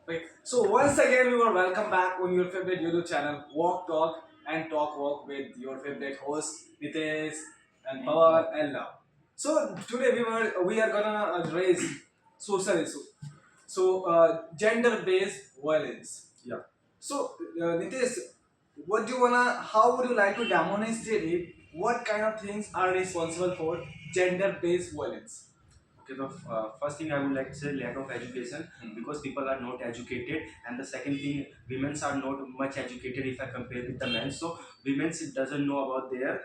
Okay. So once again, we were welcome back on your favorite YouTube channel, Walk Talk and Talk Walk with your favorite host Nitesh and And Pawan and Love. So today we are gonna raise social issue. So gender-based violence. yeah. So Nitesh, what do you wanna? How would you like to demonstrate it? What kind of things are responsible for gender-based violence? Okay, the first thing I would like to say lack of education because people are not educated, and the second thing, women are not much educated if I compare with the men. So women doesn't know about their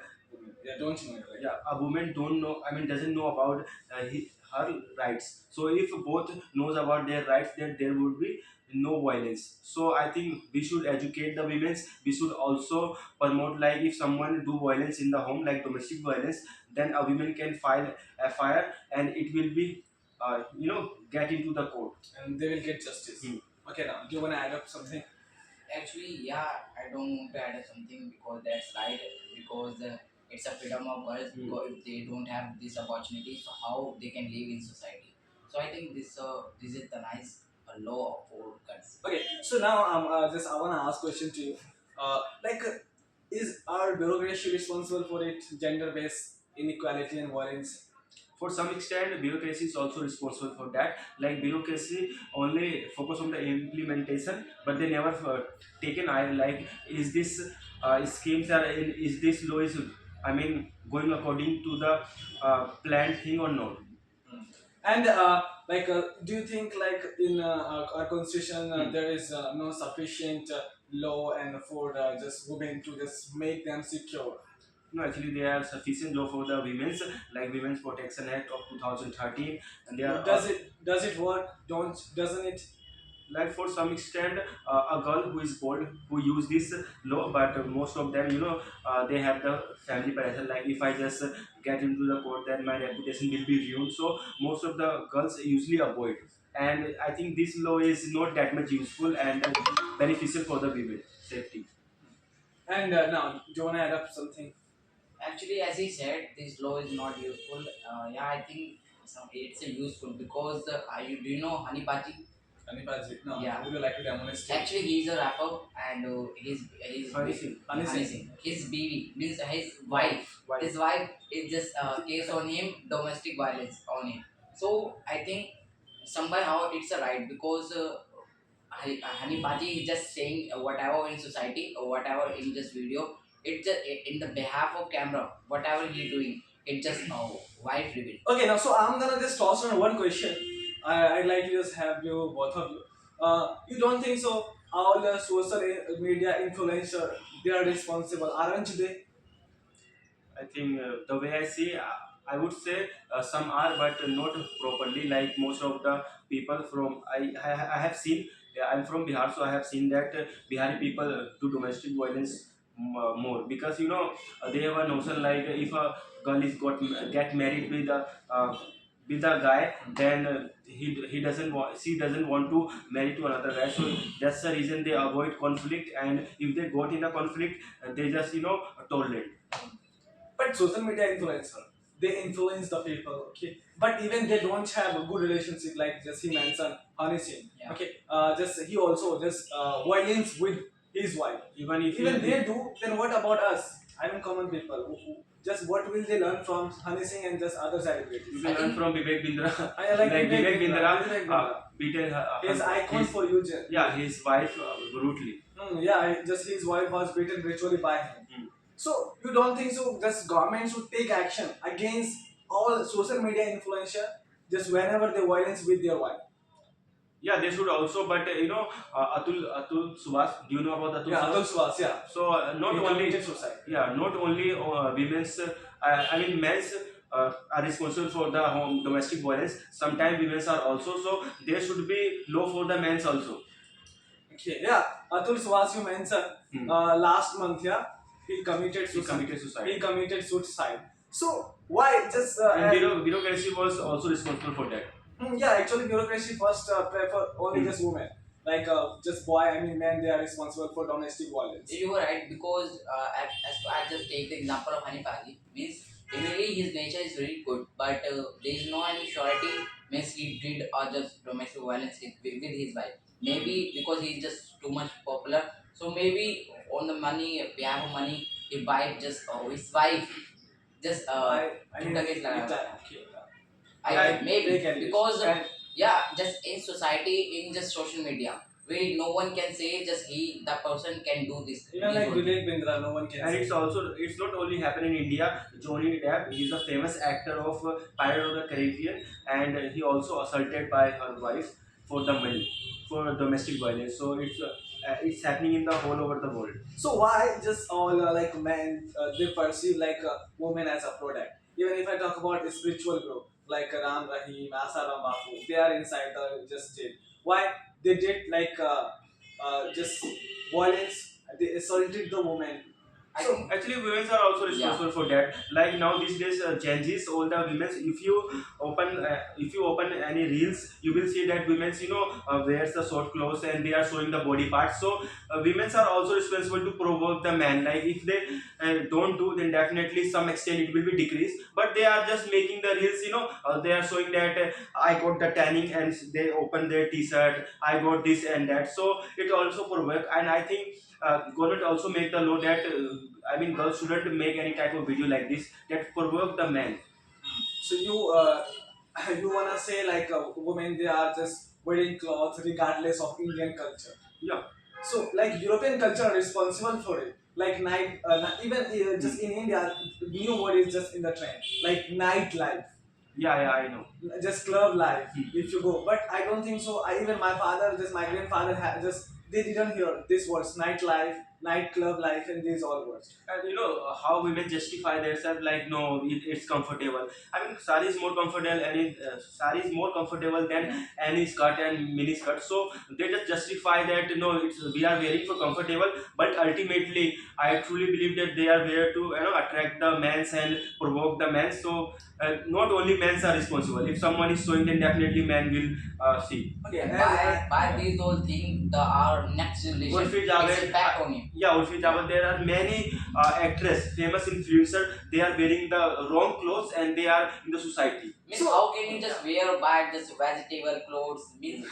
Yeah, don't you know, right? yeah, a woman don't know, I mean doesn't know about her rights. So if both knows about their rights, then there would be no violence. So I think we should educate the women. We should also promote, like if someone do violence in the home, like domestic violence, then a woman can file a fire and it will be get into the court. And they will get justice. Hmm. Okay, now do you want to add up something? Actually, yeah, I don't want to add something because that's right. Because it's a freedom of girls. Hmm. Because if they don't have this opportunity, so how they can live in society? So I think this is the nice law for girls. Okay, so now just I want to ask question to you. Is our bureaucracy responsible for it gender-based inequality and violence? For some extent, bureaucracy is also responsible for that. Like bureaucracy only focus on the implementation, but they never taken eye like is this schemes are in, is this law is, I mean, going according to the planned thing or not. And do you think like in our constitution Hmm. there is no sufficient law and for just women to just make them secure? No, actually, there are sufficient law for the women's, like Women's Protection Act of 2013, and they are Does it work? Don't doesn't it? like for some extent a girl who is bold who use this law, but most of them, they have the family pressure, like if I just get into the court, then my reputation will be ruined. So most of the girls usually avoid, and I think this law is not that much useful and beneficial for the women safety. And now, do you want to add up something? Actually, as he said, this law is not useful. Yeah, I think it's a useful because do you know Honey Pachi? Anipajit, no. Yeah. Would you like to demonstrate? Actually, he's a rapper, and his Honey Singh. Honey Honey Singh. Singh. His BV means his wife. Wife. His wife is just case on him, domestic violence on him. So I think somehow it's a right because Honey Baji is just saying whatever in society or whatever in this video. It just in the behalf of camera, whatever he doing, it just wife reveal. Okay, now so I'm gonna just toss on one question. I'd like to just have you both of you. You don't think so? All the social media influencer they are responsible, aren't they? I think the way I see, I would say some are, but not properly. Like most of the people from I have seen. Yeah, I'm from Bihar, so I have seen that Bihari people do domestic violence more because they have a notion like if a girl is got get married with a guy, then he doesn't want she doesn't want to marry to another guy. So that's the reason they avoid conflict, and if they got in a conflict, they just tolerate. But social media influencer they influence the people. Okay, but even they don't have a good relationship like just he mentioned Honey Singh. Yeah. Okay, just he also just violence with his wife. Even if Even they do, then what about us? I mean, common people. Just what will they learn from Honey Singh and just other you celebrities? can I learn think from Vivek Bindra, I like like Vivek Bindra Vivek Bindra. beaten His icon for you, yeah, his wife brutally. Yeah, just his wife was beaten ritually by him. Hmm. So you don't think so? Just government should take action against all social media influencer just whenever they violence with their wife. Yeah, they should also, but Atul Subhash. Do you know about Atul Yeah, Subhash? Atul Swaz, yeah. So not He only committed suicide. yeah, not only women's. I mean, men's are responsible for the home domestic violence. Sometimes women's are also. So there should be law for the men's also. Okay, yeah. Atul Swaz, you mentioned Hmm. last month, yeah, he committed He suicide. committed suicide. He committed suicide. So why just And bureaucracy was also responsible for that. Yeah, actually, bureaucracy first prefer only just women. Like just boy, I mean men, they are responsible for domestic violence. you were right because I just take the example of Honey Paji means generally his nature is very good, but there is no any surety means he did or just domestic violence with his wife. Maybe because he's just too much popular. So maybe on the money, behalf of money, his wife just I mean, झूठा case लगा it, देता है. I Yeah, think maybe fake allegations. because And yeah, just in society, in just social media, where no one can say just the person can do this. even this like whole thing. Vivek Bindra, no one can and say. it's not only happen in India. Johnny Depp, he's a famous actor of Pirates of the Caribbean, and he also assaulted by her wife for the money, for domestic violence. So it's happening in the whole over the world. So why just all like men they perceive like women as a product? Even if I talk about a spiritual group like Ram Rahim, Asaram Bapu, they are inside the just jail. Why they did like just violence? They assaulted the woman. I So think Actually, women are also responsible for that. Like now these days, Gen Zs, all the women. If you open any reels, you will see that women, wears the short clothes and they are showing the body parts. So women are also responsible to provoke the man. Like if they don't do, then definitely some extent it will be decreased. But they are just making the reels. They are showing that I got the tanning and they open their t-shirt. I got this and that. So it also provoke, and I think government also make the law that girls shouldn't make any type of video like this that provoke the man. so you you wanna say like women they are just wearing clothes regardless of Indian culture. Yeah. So, like European culture are responsible for it. Like even just in India, new word is just in the trend. Like nightlife, Yeah, I know. just club life. Hmm. If you go, but I don't think so. Even my father, just my grandfather, just they didn't hear this words nightlife, nightclub life, and these all words. And how women justify themselves, like no, it's comfortable. Sari is more comfortable, and sari is more comfortable than any skirt and mini skirt. So they just justify that no, we are wearing for comfortable. But ultimately, I truly believe that they are there to attract the men's and provoke the men. So not only men are responsible. If someone is showing, then definitely men will see. Okay, and as by these whole thing, our next generation Urfi is Javed, impact on him. yeah, Urfi Javed. There are many actress, famous influencer. They are wearing the wrong clothes and they are in the society. Means So- how can you just wear bad just vegetable clothes? Means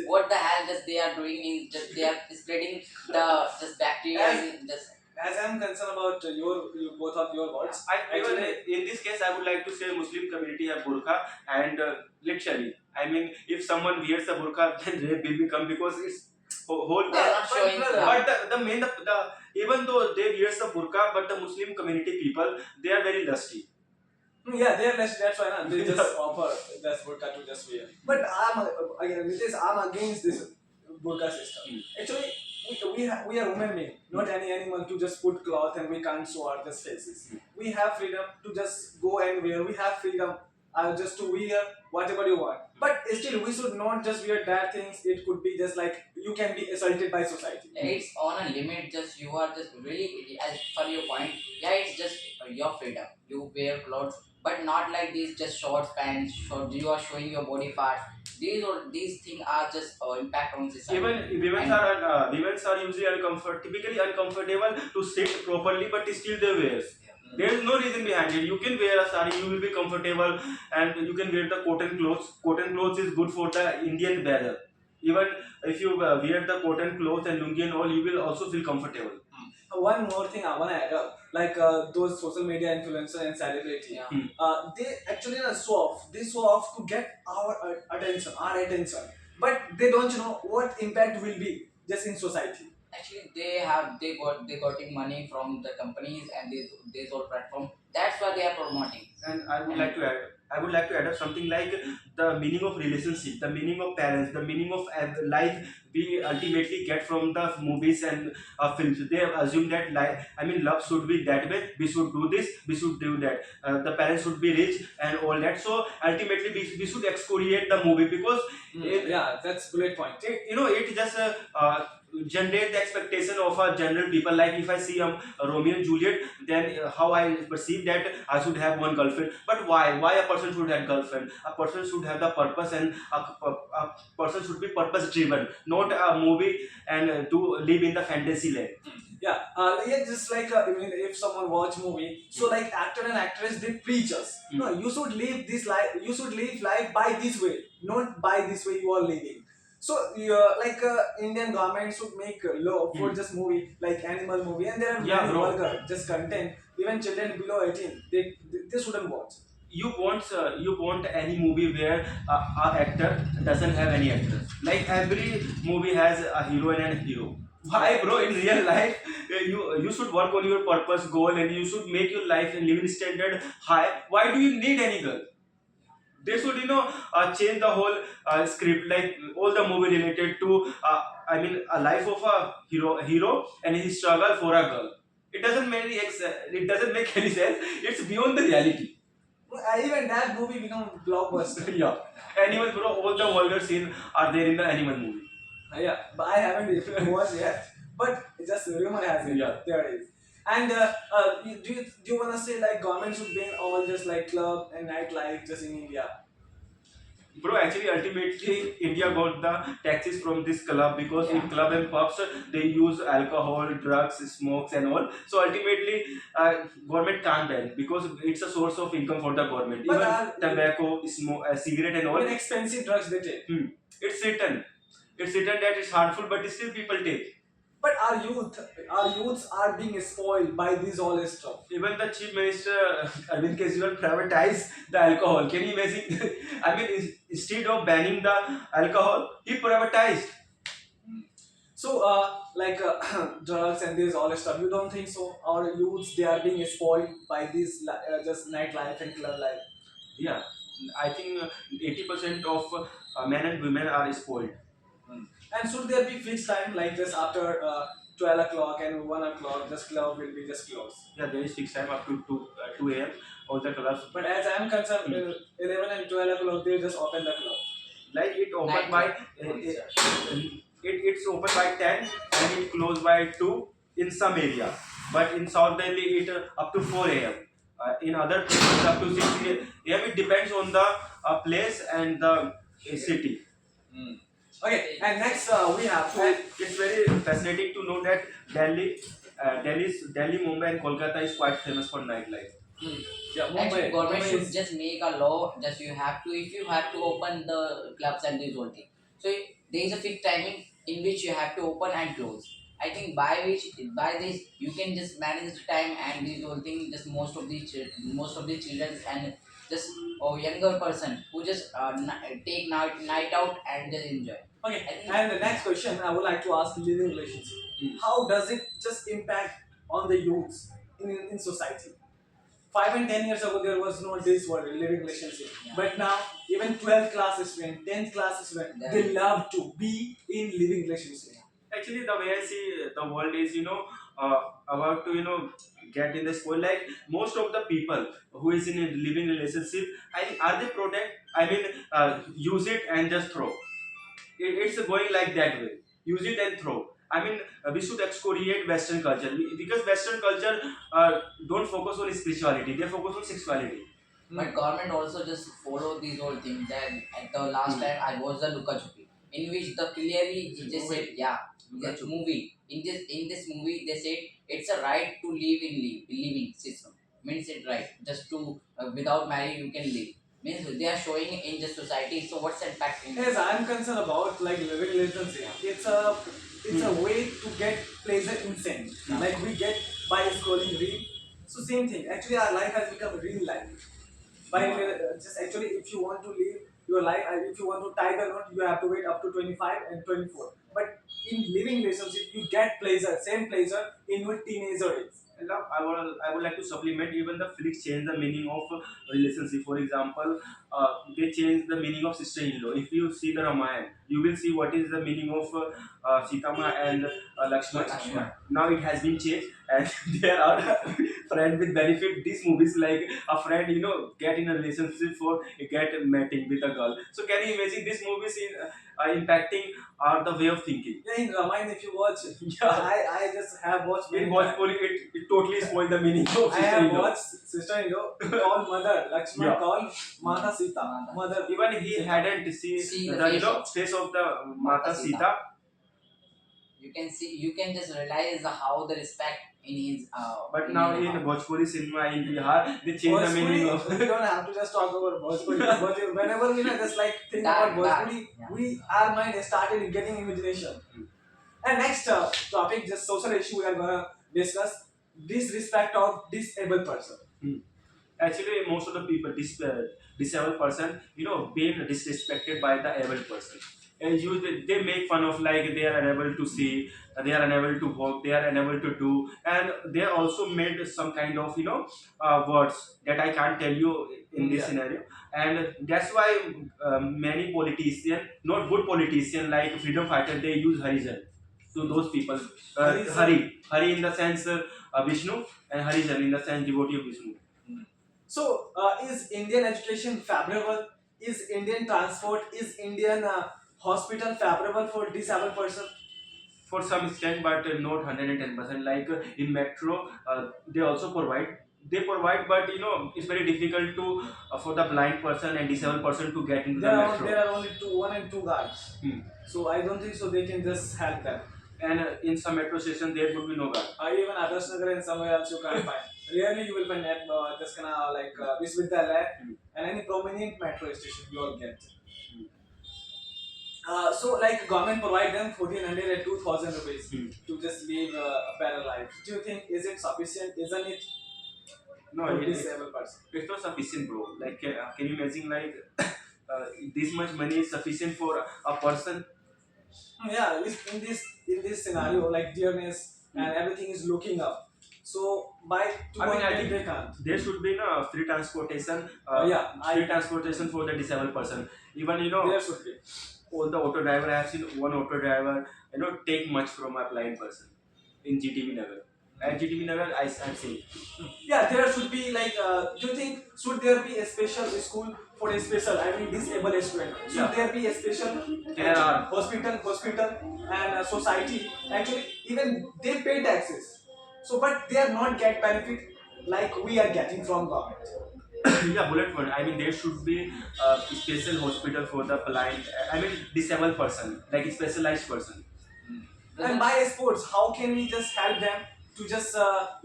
what the hell just they are doing means just they are spreading the just bacteria in just as I'm concerned about your both of your words. Even Actually, in this case, I would like to say Muslim community have burqa, and literally, if someone wears a burqa, then rape will become, because it's whole. they are not but showing brother, But the even though they wears a burqa, but the Muslim community people, they are very lusty. yeah, they're less. That's why not. They just offer this burqa to just wear. But again, Nitish, I'm against this burqa system. Actually, we are human being, not any animal to just put cloth and we can't show our just faces. We have freedom to just go and wear. We have freedom just to wear whatever you want. But still, we should not just wear that things. It could be just like you can be assaulted by society. it's on a limit. Just you are just really as for your point. Yeah, it's just your freedom. You wear clothes, but not like these just shorts, pants. Short. You are showing your body parts. These things are just impact on society. Even women are usually typically uncomfortable to sit properly, but still they wear. There is no reason behind it. You can wear a sari, you will be comfortable, and you can wear the cotton clothes. Cotton clothes is good for the Indian weather. Even if you wear the cotton clothes and lungi and all, you will also feel comfortable. One more thing I wanna add up, like those social media influencer and celebrity, Yeah. they actually show off. They show off to get our attention, but they don't know what impact will be just in society. Actually, they getting money from the companies and this whole platform. That's why they are promoting. And I would like to add up something like the meaning of relationship, the meaning of parents, the meaning of life we ultimately get from the movies and films. They have assumed that love should be that way. We should do this. We should do that. The parents should be rich and all that. So ultimately, we should excoriate the movie, because Yeah, that's bullet point. it just generate the expectation of a general people. Like if I see Romeo and Juliet, then how I perceive that I should have one girlfriend. But why a person should have girlfriend? A person should have the purpose, and a person should be purpose driven, not a movie and to live in the fantasy land. Yeah, yeah, just like if someone watch movie, so like actor and actress they preach us. No, you should live this life. You should live life by this way, not by this way you are living. So, like Indian government should make law for Hmm. just movie like animal movie, and there are Yeah, many bro. vulgar just content. Even children below 18, they shouldn't watch. You want any movie where a actor doesn't have any actors. Like every movie has a heroine and a hero. Why, bro? In real life, you should work on your purpose, goal, and you should make your life and living standard high. Why do you need any girl? They should change the whole script, like all the movie related to a life of a hero and his struggle for a girl. It doesn't make any sense. It's beyond the reality. Even that movie become blockbuster. Yeah, animal, bro. All the vulgar scene are there in the animal movie. Yeah, but I haven't even watched yet. But it's just rumor has it. Yeah. There it is. And do you wanna say like government should ban all just like club and nightlife just in India? Bro, actually, ultimately, India got the taxes from this club because in Yeah. club and pubs they use alcohol, drugs, smokes, and all. So ultimately, government can't ban because it's a source of income for the government. But Even tobacco, smoke, cigarette, and all. even expensive drugs they take. It's written. It's written that it's harmful, but still people take. But our youths are being spoiled by this all stuff. Even the chief minister Arvind Kejriwal privatized the alcohol. Can you imagine? I mean, instead of banning the alcohol, he privatized. So, like drugs and this all stuff, you don't think so? Our youths they are being spoiled by this just nightlife and club life. Yeah, I think 80% of men and women are spoiled. And should there be fixed time like this after 12 o'clock and 1 o'clock, just club will be just closed? Yeah, there is fixed time up to 2 a.m. All the clubs. But as I am concerned, 11 and 12 o'clock they just open the club. Like it open Night by club. it's open by 10 and it close by 2 in some area. But in South Delhi it up to 4 a.m. In other places up to 6 a.m. It depends on the place and the city. Okay, and next we have. So it's very fascinating to know that Delhi, Mumbai, and Kolkata is quite famous for nightlife. Yeah, Actually, government Mumbai should is- just make a law. Just you have to, if you have to open the clubs and this whole thing. So there is a fixed timing in which you have to open and close. I think by this you can just manage the time and this whole thing. Just most of the children and just younger person who just take night out and just enjoy. Okay, I think and the next question I would like to ask living relationship. How does it just impact on the youths in society? 5 and 10 years ago, there was no this word living relationship. Yeah. But now, even 12th class student, 10th class student, Yeah. they love to be in living relationship. Actually, the way I see the world is, about to, get in the spoil. Like most of the people who is in a living relationship, I think, are they protect? I mean, use it and just throw. It's going like that way. Use it and throw. I mean, we should excoriate Western culture because Western culture don't focus on spirituality; they focus on sexuality. But government also just follow these whole things. Then at the last time I watched the Luka Chupi, in which the clearly he just said, yeah, that movie. In this movie they said it's a right to live in living system. Means it right just to without marriage you can live. Means they are showing in the society. So what's the impact in As I'm concerned about like living relationship, it's a way to get pleasure instant. Yeah. Like we get by scrolling reel. So same thing. Actually, our life has become real life. By just actually, if you want to live your life, if you want to tie the knot, you have to wait up to 25 and 24. But in living relationship, you get pleasure, same pleasure in your teenager age. And now I would like to supplement. Even the flicks change the meaning of relationship. For example, they change the meaning of sister-in-law. If you see the Ramayana, you will see what is the meaning of Sitama and Lakshman. Lakshman. Now it has been changed, and there are friend with benefit. These movies like a friend, get in a relationship for get mating with a girl. So can you imagine these movies impacting the way of thinking? Yeah, in Ramayana, if you watch, Yeah. I just have watched. In many times. Bhojpuri, it totally spoiled the meaning of I have sister-in-law. watched sister-in-law called mother. Lakshman Yeah. called Mata Sita. Mata. Mother. Even he hadn't seen See the the face of- face of the Mata Mata Sita. you can just realize how the respect in his But in now his in house. Bhojpuri cinema in Bihar, they change the meaning of. We don't have to just talk about Bhojpuri. But whenever we just like think That- about Bhojpuri, yeah. our mind has started getting imagination. And next topic, just social issue we are gonna discuss: disrespect of disabled person. Actually, most of the people, disabled person, being disrespected by the able person. And they make fun of like they are unable to see, they are unable to walk, they are unable to do, and they also made some kind of words that I can't tell you in this Yeah. scenario. And that's why many politicians, not good politicians like freedom fighter, they use Harijan to those people. Harijan. Hari in the sense Vishnu, and Harijan in the sense devotee of Vishnu. So, is Indian education favorable? Is Indian transport, is Indian hospital favorable for disabled person? For some extent, but not 110%. Like in metro, they also provide, but it's very difficult to for the blind person and disabled person to get into the metro. There are only one and two guards. So I don't think so they can just help them. And in some metro stations there would be no guard. Even Adarsh Nagar and somewhere else you can't find. Rarely you will find just kind of like Visvidyalaya and any prominent metro station you will get. So like government provide them 1400 and 2000 rupees to just live a better life. Do you think is it sufficient? Isn't it? No, For it's disabled person. not sufficient, bro. Like can you imagine like this much money is sufficient for a person? Yeah, at least in this scenario, like dearness and everything is looking up. So by 200 I think they can't. there should be free transportation. Free transportation for the disabled person. Even There should be. all the auto driver, I have seen one auto driver take much from a blind person in GTV Nagar. At GTV Nagar, I'm saying. Yeah, there should be like. Do you think should there be a special school for a special? I mean, disabled student. Should Yeah. there be a special? There are. Hospital and society. Actually, even they pay taxes. So, but they are not get benefit like we are getting from government. Yeah, bullet point. I mean, there should be a special hospital for the blind. I mean, disabled person, like a specialized person. And by sports, how can we just help them to just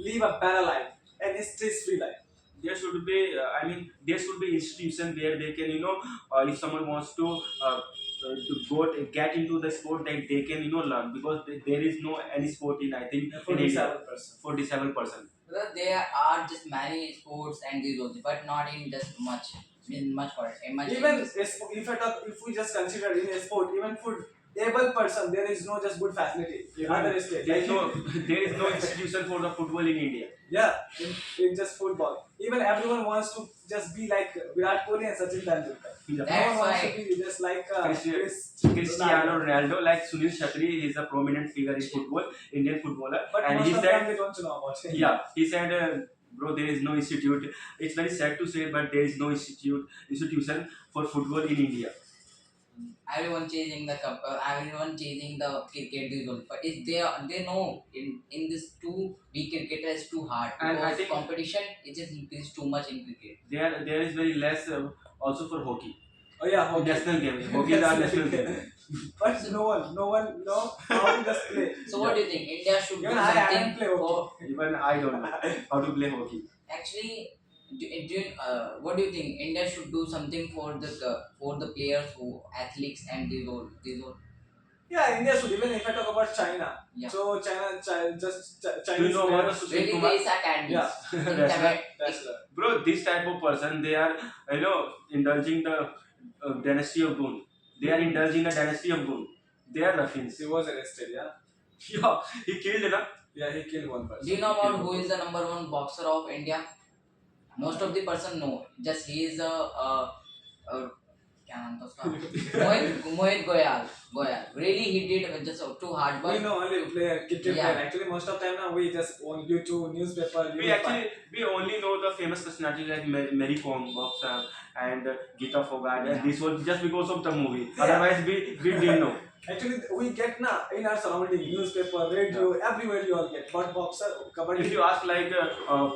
live a better life and a stress-free life? There should be. There should be institution where they can, if someone wants to get into the sport, that they can, learn, because there is no any sport in, I think, For in India disabled person. for disabled person. Because there are just many sports and these also, but not in just much in much for much. Even if we just consider in a sport, even for able person, there is no just good facility in other states. There is no institution for the football in India. Yeah, in just football. Even everyone wants to just be like Virat Kohli and Sachin Tendulkar. Yeah. No That's one wants why- to be just like Cristiano Ronaldo, like Sunil Chhatri, is a prominent figure in football, Indian footballer, But and most he of them said, they don't know about it. yeah, he said, bro, there is no institute. It's very sad to say, but there is no institution for football in India. Everyone chasing the cup, everyone chasing the cricket these all, but if they know in this too big cricketer is too hard, And I because think- competition it just increased too much in cricket. There is very less also for hockey. Oh yeah, hockey. National game. Hockey is our national game. But no one know how to just play. So what do you think? India should Even do I haven't something played for hockey. Even I don't know how to play hockey. actually. What do you think? India should do something for the players who athletes and these all. Yeah, India should. Even if I talk about China, Yeah. so Chinese Do you know about the players. Sushil Really, Kumar? these academies. Yeah. In That's Tibet, That's the Bro, this type of person, they are, indulging the dynasty of Gun. They are indulging the dynasty of Gun. They are ruffians. he was arrested. Yeah. Yeah, he killed, na? Yeah, he killed one do person. you know about who is the number one boxer of India? Most of the person know. Just he is क्या नाम था उसका? Mohit Goyal. Really, he did just too hard. We But know only player, cricket Yeah. player. Actually, most of time now we just on YouTube, newspaper. We only know the famous personalities like Mary Kom, boxer, and Geeta Fogart, and this was just because of the movie. Yeah. Otherwise, we didn't know. Actually, we get in our surrounding, newspaper, radio, everywhere you all get. But boxer, kabaddi, If you ask like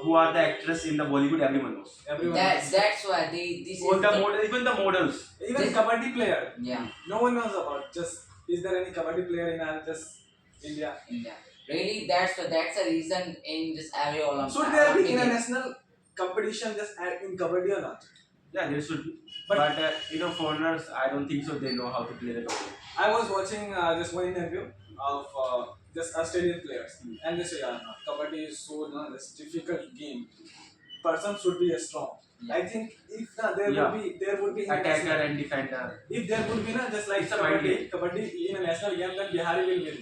who are the actors in the Bollywood, everyone knows. everyone. that's why this All is the even the models. Even kabaddi player, yeah. no one knows about. Just is there any kabaddi player in our just India. India. Really, that's a reason in this every Should there be Olympic Games. international competition just in kabaddi or not? Yeah, there should be. But- But, foreigners, I don't think so. They know how to play the kabaddi. I was watching just one interview of just Australian players, and they say, kabaddi is so this difficult game. Person should be strong. Yeah. I think if there Yeah. would be Attacker international- and defender. if there would be just like It's a mind kabaddi in a national game, then Bihari will win.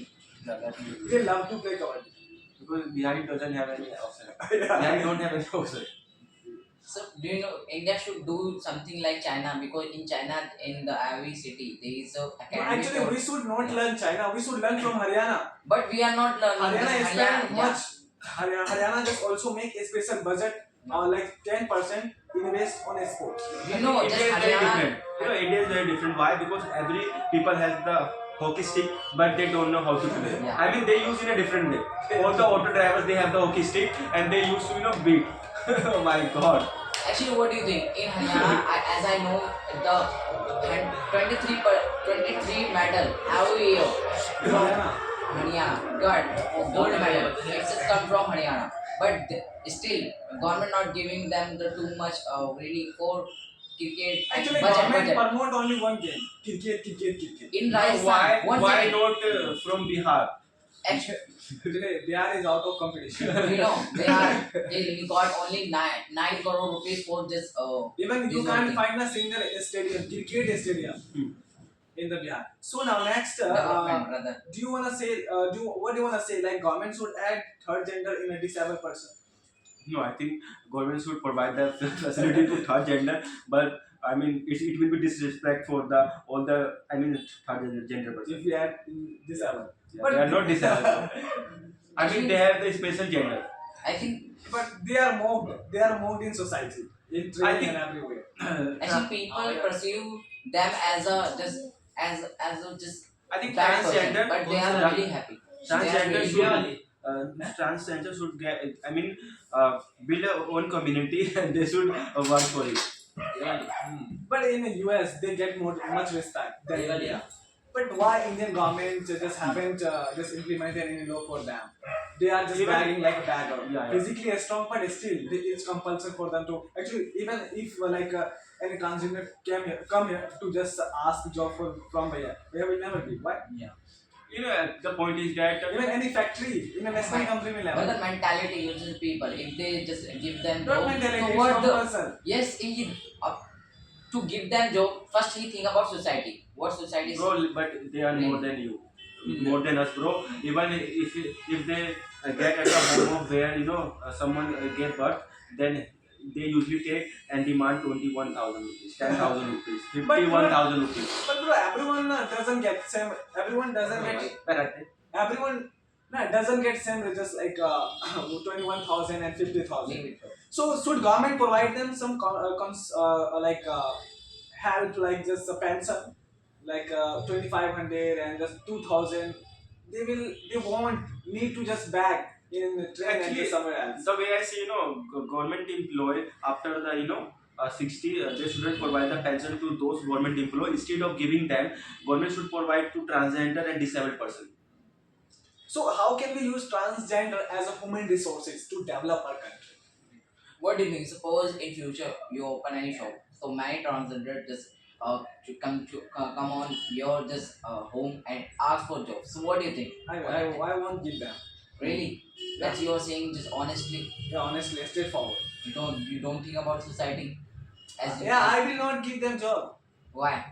Yeah, that will be. They love to play kabaddi. Because Bihari doesn't have any option. Yeah. Bihari don't have any option. So do you know India should do something like China, because in China in the every city there is a No, academy. actually, for- we should not learn China. We should learn from Haryana. but we are not learning. Haryana this. spend yeah. much. Haryana just also make a special budget, like 10% invest on sports. You know, India just is very Haryana. different. India is very different. Why? Because every people has the hockey stick, but they don't know how to play. Yeah. I mean, they use in a different way. All the auto drivers, they have the hockey stick, and they used to beat. Oh my God. Actually, what do you think? In Haryana, as I know, the 23 medal every year from Haryana. Haryana got gold medal. It's just come from Haryana. But still, government not giving them the too much really for cricket and Actually, budget. government promote only one game: cricket. In Why? Rajasthan, one Why game. not from Bihar? Actually, Today, Bihar is out of competition. you know, they got only 9 crore rupees for this. Even you This can't one find a single stadium, cricket stadium, in the Bihar. So now next, Development, brother. do you wanna say? What do you wanna say? Like government should add third gender in a disabled person. No, I think government should provide the facility to third gender, but I mean it will be disrespect for all the third gender person. If we add disabled, Yeah, they are not disabled. I mean they have the special gender. I think but they are mocked. They are mocked in society, in I training think- and everywhere. actually people perceive them as a just as a just I think bad person, transgender, but they are really happy. They are transgender really should happy. transgender should get. I mean, build a own community and they should work for it. But in the US, they get much respect than Really? India. But why Indian government just haven't just implemented any law for them? They are just Even- bragging like a beggar. Yeah. Physically strong, but still it's compulsory for them to actually even if any transgender come here to just ask job from here, they will never give. Why? The point is that Even any factory in a national company will But never. the mentality uses people. If they just give them Not job, mentality, so it's what the compulsory. yes, to give them job, first he think about society. What society is. bro, but they are more than you, more than us, bro. Even if they get at a home of where someone gave birth, then they usually take and demand 21,000 rupees, 10,000 rupees, 51,000 rupees. But bro, everyone doesn't get same. Everyone doesn't get. Everyone doesn't get same just like 21,000 and 50,000. Leave it. So should government provide them some help, like just a pension, like 2,500 and just 2,000? They won't need to just bag in the train and Actually, just somewhere else. The way I see, government employee after the 60, they shouldn't provide the pension to those government employees. Instead of giving them, government should provide to transgender and disabled person. So how can we use transgender as a human resources to develop our country? What do you mean? Suppose in future you open any shop, so many transgender just to come on your just home and ask for job. So what do you think? I won't give them. Really? That's you are saying just honestly. Yeah, honestly, straightforward. You don't think about society as you Yeah, I will not give them job. Why?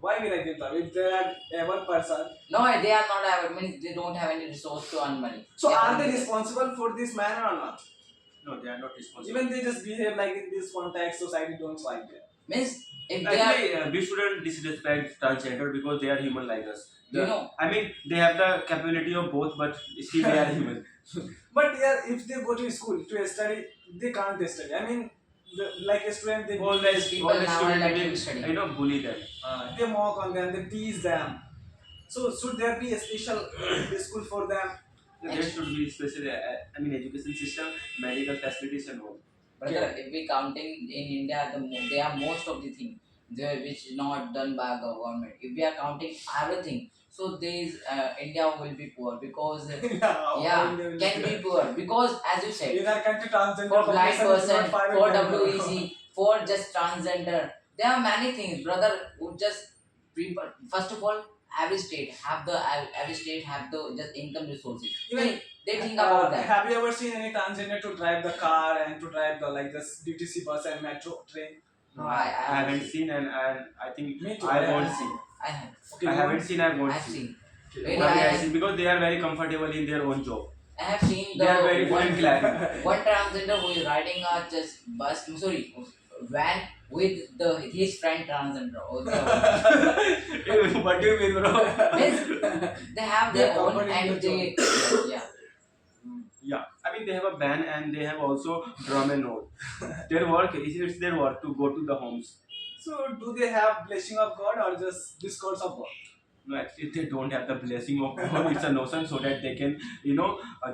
Why will I give them? If they are one person. No, they are not have. Means they don't have any resource to earn money. So They are are they only- responsible for this manner or not? No, they are not responsible. Even they just behave like in this context, society don't like it. Means if they are, Actually, we shouldn't disrespect transgender because they are human like us. you know, I mean, they have the capability of both, but still they are human. But yeah, if they go to school to study, they can't study. I mean, like a student, they Always, people always now student like will, to study. bully them. they mock on them, they tease them. So should there be a special school for them? There should be special, education system, medical facilities and all. brother, if we counting in India, they are most of the thing which is not done by the government. If we are counting everything, so this India will be poor because Yeah, can be poor because as you said in our country, transgender for blind population is person, not 5 for million. WEC, for just transgender. There are many things, brother. Who just people. First of all, every state have the just income resources. Even They think about that. have you ever seen any transgender to drive the car and to drive the like this DTC bus and metro train? No, I haven't seen, and I think Me too. I won't see. I have. Okay, I you haven't want- seen, I won't I've see. seen. Okay, Really, Probably I I have- see because they are very comfortable in their own job. I have seen They are very the good in clapping. one transgender who is riding a just bus, sorry, van with his friend transgender. What do you mean, bro? Means they have They their are own comfortable in and the they yeah. Yeah, I mean they have a band and they have also drum and roll. Their work is it's their work to go to the homes. So, do they have blessing of God or just discourse of God? No, actually they don't have the blessing of God. It's a notion so that they can,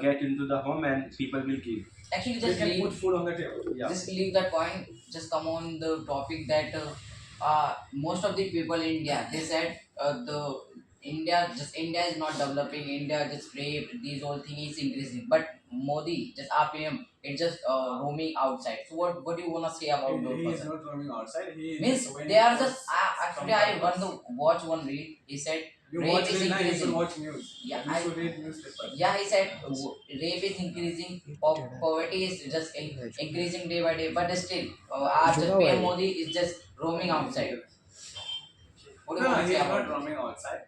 get into the home and people will give. Actually, They just can leave, put food on the table. Yeah. just leave that point. Just come on the topic that most of the people in India they said the India is not developing. India just rape these all things is increasing. But Modi just RPM it's just roaming outside. So what do you wanna say about those He is person? not roaming outside. He is Means just waiting they are for just actually some I purpose. want to watch one read. He said You rape watch is it now, you should increasing. watch news. Yeah, You I- should read newspaper. Yeah, he said rape is increasing, poverty is just increasing day by day, but still, after PM Modi is just roaming outside. What do you No, want to he say is about not it? roaming outside.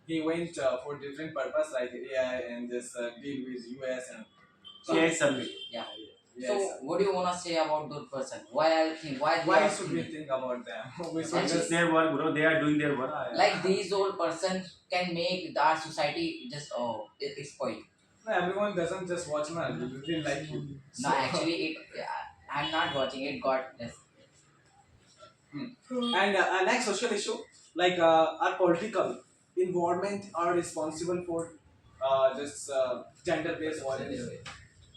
He went for different purpose like AI and just deal with US and Yes, Samir. Yeah. yes. So, what do you want to say about those person? Why I think? Why they Why are should we think about them? We should Actually, It's their work, bro. They are doing their work. like these old person can make our society just it's spoiled. No, everyone doesn't just watch my really like you. No, actually, I'm not watching it. Got this. And next social issue, like our political involvement are responsible for this gender-based violence.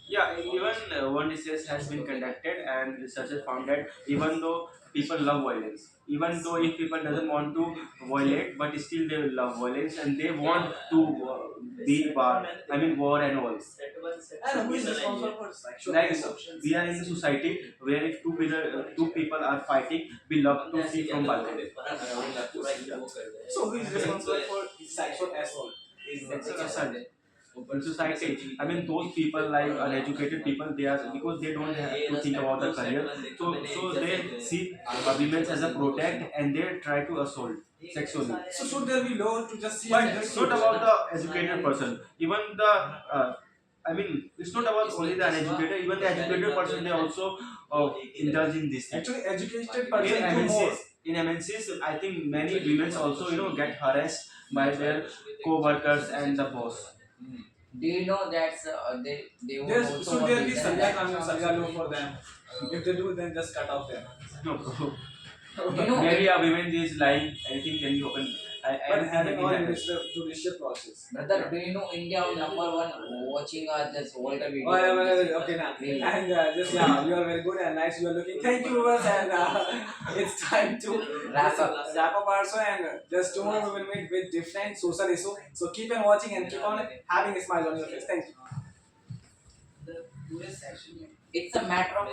Yeah, even one research has been conducted and researchers found that even though people love violence, even though if people doesn't want to violate, but still they will love violence and they want to be war and all. And who is responsible for sexual Like assault? we are in a society where if two people are fighting, we love to see from balcony. So who is responsible for sexual assault? Sexual assault. In society, I mean those people like uneducated people, they are because they don't have to think about the career, so they see women as a protect and they try to assault sexually. So should there be law to just see? But and it's just not about the educated person. Even the I mean it's not about only the uneducated. Even the educated person they also indulge in this thing. Actually, educated In person do more. MNCs, I think many women also get harassed by their co-workers and the boss. Do you know that they will There's, also should want there to be listen Salga that- Kanun, Salga law for them? If they do, then just cut off them. No, bro. You know, Maybe a woman is lying. Anything can be open. But Anything having can all be happened. judicial process. brother, do you know India on number one watching this older video? Oh, yeah, well, okay, now. Really? And just, yeah, you are very good and nice. You are looking. Thank you, viewers. And it's time to Wrap up. wrap up our show. And just tomorrow we will meet with different social issue. So keep on watching and keep on having a smile on your face. Thank you. It's a matter of